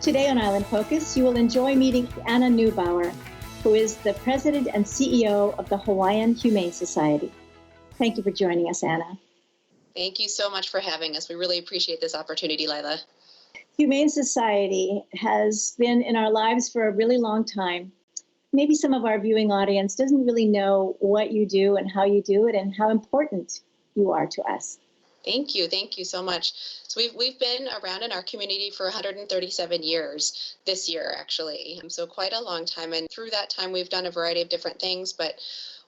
Today on Island Focus, you will enjoy meeting Anna Neubauer, who is the President and CEO of the Hawaiian Humane Society. Thank you for joining us, Anna. Thank you so much for having us. We really appreciate this opportunity, Lila. Humane Society has been in our lives for a really long time. Maybe some of our viewing audience doesn't really know what you do and how you do it and how important you are to us. Thank you. Thank you so much. So we've been around in our community for 137 years this year, actually. So quite a long time. And through that time, we've done a variety of different things. But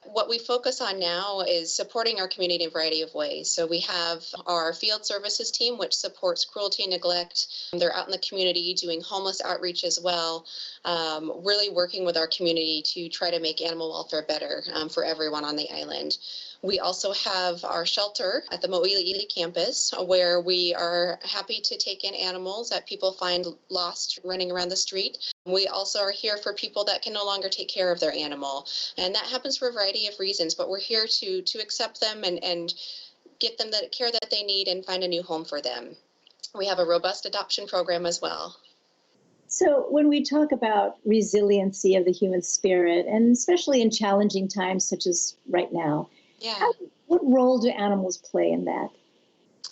what we focus on now is supporting our community in a variety of ways. So we have our field services team, which supports cruelty and neglect. They're out in the community doing homeless outreach as well, really working with our community to try to make animal welfare better for everyone on the island. We also have our shelter at the Mo'iliili campus, where we are happy to take in animals that people find lost running around the street. We also are here for people that can no longer take care of their animal. And that happens for a variety of reasons, but we're here to accept them and get them the care that they need and find a new home for them. We have a robust adoption program as well. So when we talk about resiliency of the human spirit, and especially in challenging times such as right now, what role do animals play in that?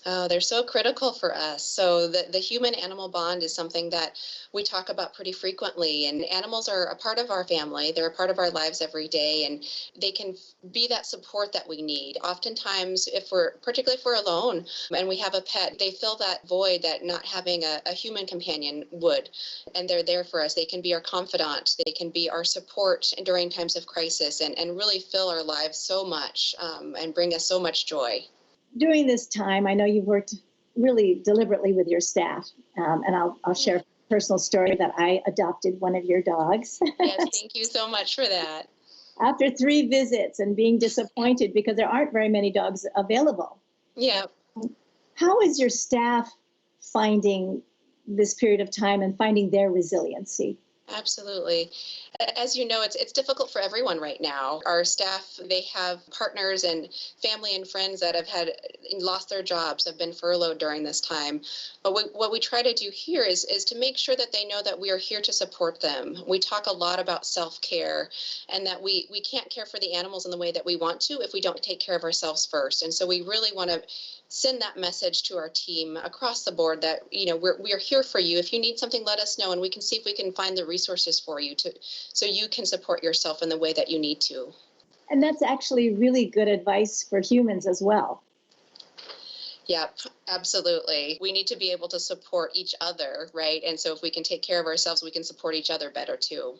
Oh, they're so critical for us. So the human-animal bond is something that we talk about pretty frequently, and animals are a part of our family. They're a part of our lives every day, and they can be that support that we need. Oftentimes, particularly if we're alone and we have a pet, they fill that void that not having a human companion would, and they're there for us. They can be our confidant. They can be our support during times of crisis and really fill our lives so much and bring us so much joy. During this time, I know you've worked really deliberately with your staff, and I'll share a personal story that I adopted one of your dogs. Yes, thank you so much for that. After 3 visits and being disappointed because there aren't very many dogs available. Yeah. How is your staff finding this period of time and finding their resiliency? Absolutely. As you know, it's difficult for everyone right now. Our staff, they have partners and family and friends that have lost their jobs, have been furloughed during this time. But what we try to do here is to make sure that they know that we are here to support them. We talk a lot about self-care and that we can't care for the animals in the way that we want to if we don't take care of ourselves first. And so we really want to send that message to our team across the board that, we're here for you. If you need something, let us know, and we can see if we can find the resources for you so you can support yourself in the way that you need to. And that's actually really good advice for humans as well. Yep, absolutely. We need to be able to support each other, right? And so if we can take care of ourselves, we can support each other better too.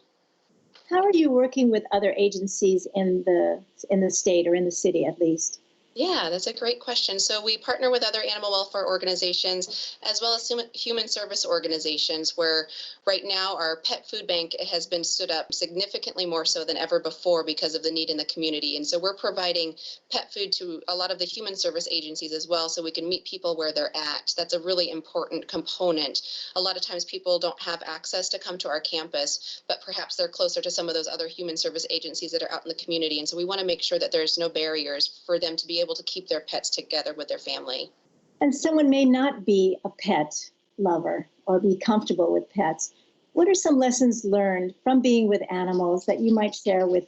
How are you working with other agencies in the state or in the city at least? Yeah, that's a great question. So we partner with other animal welfare organizations as well as human service organizations, where right now our pet food bank has been stood up significantly more so than ever before because of the need in the community. And so we're providing pet food to a lot of the human service agencies as well, so we can meet people where they're at. That's a really important component. A lot of times people don't have access to come to our campus, but perhaps they're closer to some of those other human service agencies that are out in the community. And so we want to make sure that there's no barriers for them to be able to keep their pets together with their family. And someone may not be a pet lover or be comfortable with pets. What are some lessons learned from being with animals that you might share with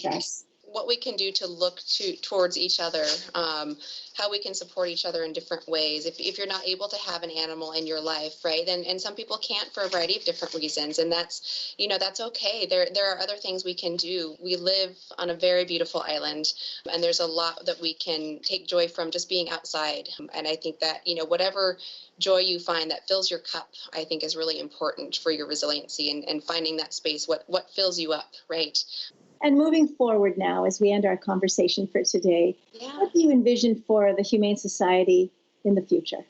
us? What we can do to look towards each other, how we can support each other in different ways. If you're not able to have an animal in your life, right, and some people can't for a variety of different reasons, and that's okay. There are other things we can do. We live on a very beautiful island, and there's a lot that we can take joy from just being outside. And I think that, whatever joy you find that fills your cup, I think is really important for your resiliency and finding that space, what fills you up, right? And moving forward now, as we end our conversation for today, what do you envision for the Humane Society in the future?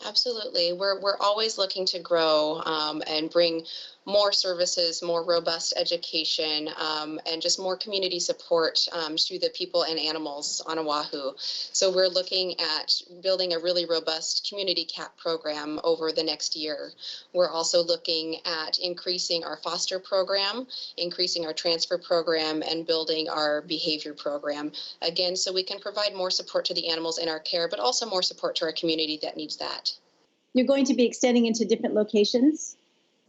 Absolutely. We're always looking to grow and bring more services, more robust education, and just more community support to the people and animals on Oahu. So we're looking at building a really robust community CAP program over the next year. We're also looking at increasing our foster program, increasing our transfer program, and building our behavior program. Again, so we can provide more support to the animals in our care, but also more support to our community that needs that. You're going to be extending into different locations?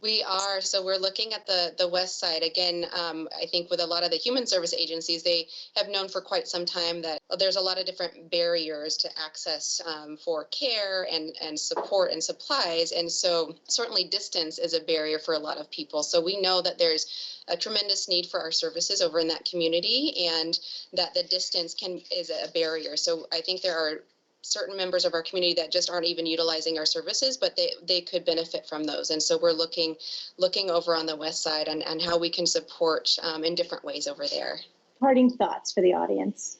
We are. So we're looking at the west side. Again, I think with a lot of the human service agencies, they have known for quite some time that there's a lot of different barriers to access for care and support and supplies. And so certainly distance is a barrier for a lot of people. So we know that there's a tremendous need for our services over in that community, and that the distance is a barrier. So I think there are certain members of our community that just aren't even utilizing our services, but they could benefit from those. And so we're looking over on the west side and how we can support in different ways over there. Parting thoughts for the audience.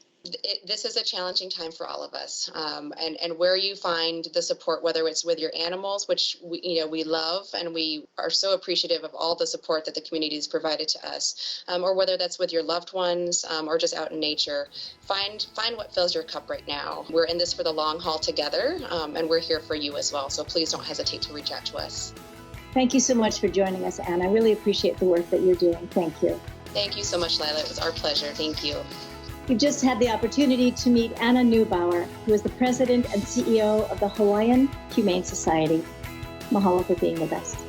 This is a challenging time for all of us, and where you find the support, whether it's with your animals, which we love, and we are so appreciative of all the support that the community has provided to us, or whether that's with your loved ones, or just out in nature, find what fills your cup right now. We're in this for the long haul together, and we're here for you as well. So please don't hesitate to reach out to us. Thank you so much for joining us, Anna. I really appreciate the work that you're doing. Thank you. Thank you so much, Lila. It was our pleasure. Thank you. You've just had the opportunity to meet Anna Neubauer, who is the president and CEO of the Hawaiian Humane Society. Mahalo for being with us.